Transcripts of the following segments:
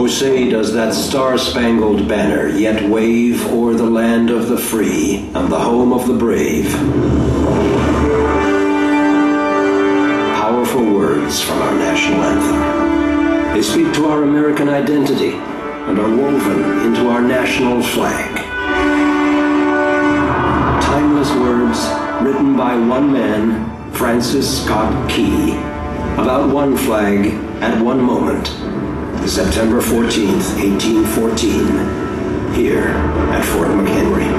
say does that star-spangled banner yet wave o'er the land of the free and the home of the brave. Powerful words from our national anthem. They speak to our American identity and are woven into our national flag. Timeless words written by one man, Francis Scott Key, about one flag at one moment, September 14th, 1814, here at Fort McHenry.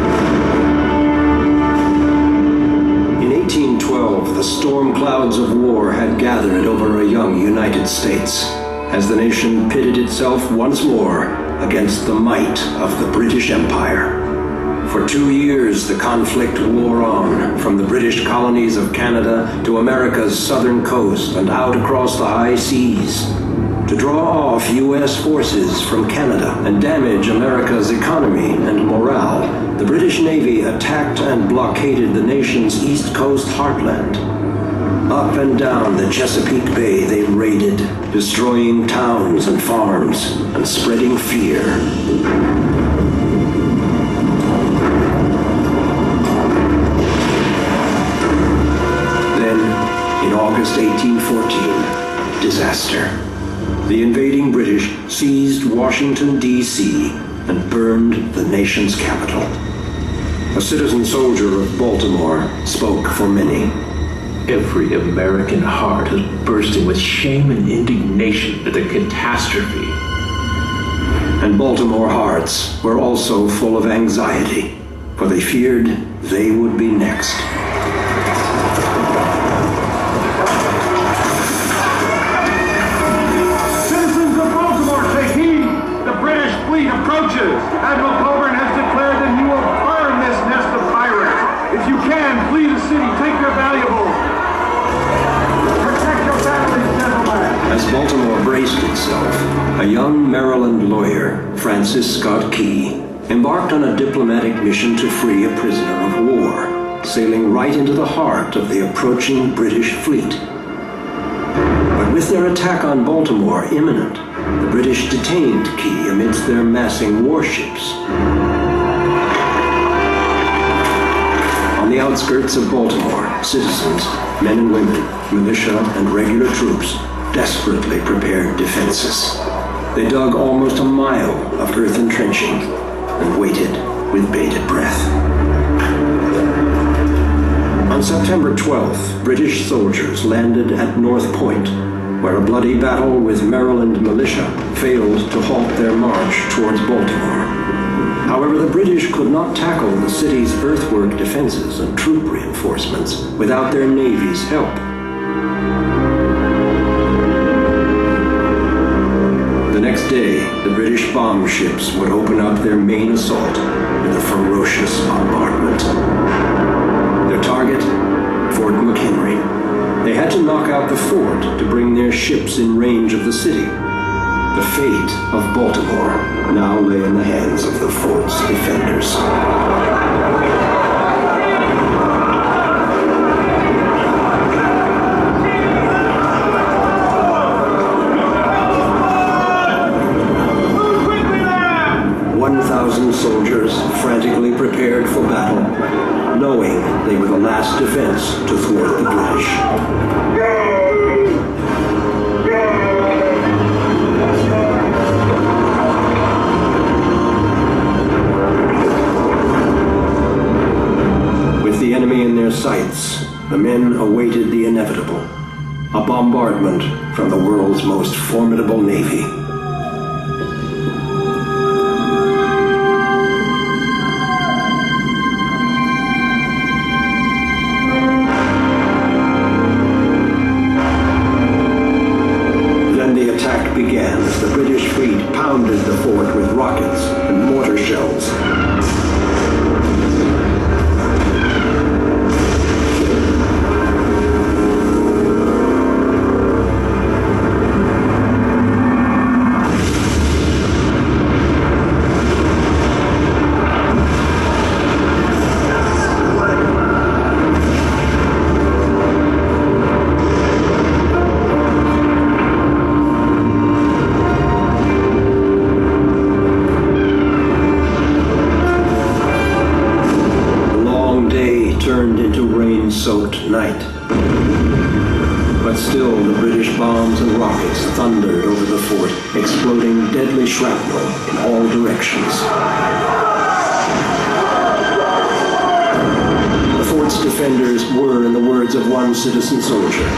In 1812, the storm clouds of war had gathered over a young United States as the nation pitted itself once more against the might of the British Empire. For 2 years, the conflict wore on, from the British colonies of Canada to America's southern coast and out across the high seas. To draw off U.S. forces from Canada and damage America's economy and morale, the British Navy attacked and blockaded the nation's east coast heartland. Up and down the Chesapeake Bay they raided, destroying towns and farms and spreading fear. In August 1814, disaster. The invading British seized Washington, D.C. and burned the nation's capital. A citizen soldier of Baltimore spoke for many. Every American heart is bursting with shame and indignation at the catastrophe. And Baltimore hearts were also full of anxiety, for they feared they would be next. Admiral Coburn has declared that he will burn this nest of pirates. If you can, flee the city, take your valuables. Protect your families, gentlemen. As Baltimore braced itself, a young Maryland lawyer, Francis Scott Key, embarked on a diplomatic mission to free a prisoner of war, sailing right into the heart of the approaching British fleet. But with their attack on Baltimore imminent, the British detained Key amidst their massing warships. On the outskirts of Baltimore, citizens, men and women, militia, and regular troops desperately prepared defenses. They dug almost a mile of earth entrenching and waited with bated breath. On September 12th, British soldiers landed at North Point, where a bloody battle with Maryland militia failed to halt their march towards Baltimore. However, the British could not tackle the city's earthwork defenses and troop reinforcements without their navy's help. The next day, the British bomb ships would open up their main assault with a ferocious bombardment. Their target, Fort McHenry. They had to knock out the fort to bring their ships in range of the city. The fate of Baltimore now lay in the hands of the fort's defenders. 1,000 soldiers frantically prepared for battle, knowing they were the last defense to thwart the British. With the enemy in their sights, the men awaited the inevitable, a bombardment from the world's most formidable navy. Began as the British fleet pounded the fort with rockets and mortar shells. But still the British bombs and rockets thundered over the fort, exploding deadly shrapnel in all directions. The fort's defenders were, in the words of one citizen soldier,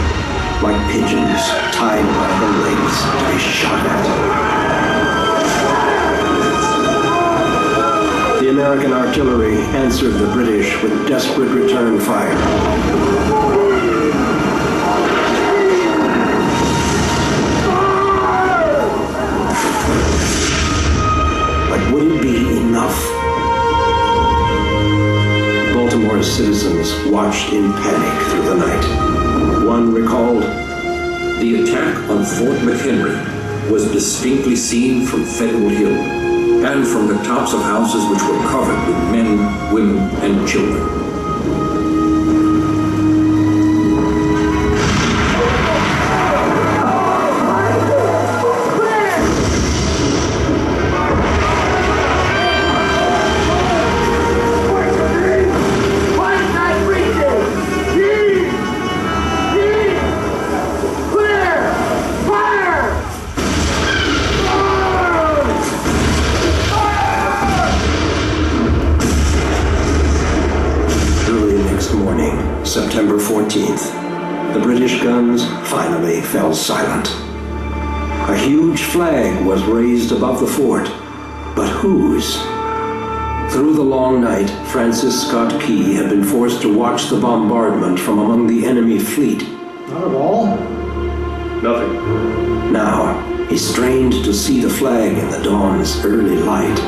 like pigeons tied by the legs to be shot at. The American artillery answered the British with desperate return fire. But would it be enough? Baltimore's citizens watched in panic through the night. One recalled, "The attack on Fort McHenry was distinctly seen from Federal Hill and from the tops of houses which were covered with men, women, and children." September 14th, the British guns finally fell silent. A huge flag was raised above the fort, but whose? Through the long night, Francis Scott Key had been forced to watch the bombardment from among the enemy fleet. Not at all. Nothing. Now, he strained to see the flag in the dawn's early light.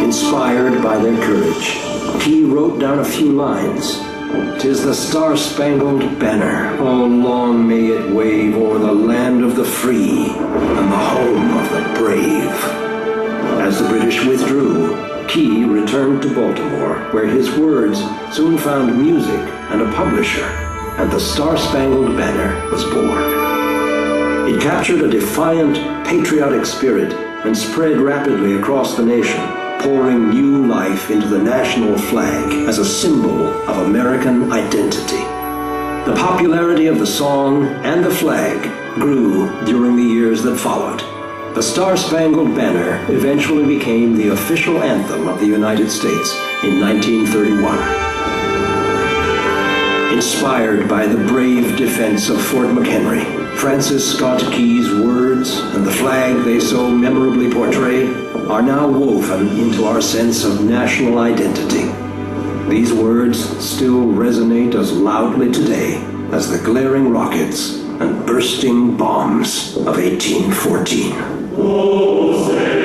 Inspired by their courage, Key wrote down a few lines. "'Tis the star-spangled banner, oh long may it wave o'er the land of the free and the home of the brave." As the British withdrew, Key returned to Baltimore, where his words soon found music and a publisher, and the Star-Spangled Banner was born. It captured a defiant, patriotic spirit and spread rapidly across the nation, pouring new life into the national flag as a symbol of American identity. The popularity of the song and the flag grew during the years that followed. The Star-Spangled Banner eventually became the official anthem of the United States in 1931. Inspired by the brave defense of Fort McHenry, Francis Scott Key's words and the flag they so memorably portray are now woven into our sense of national identity. These words still resonate as loudly today as the glaring rockets and bursting bombs of 1814. Oh, say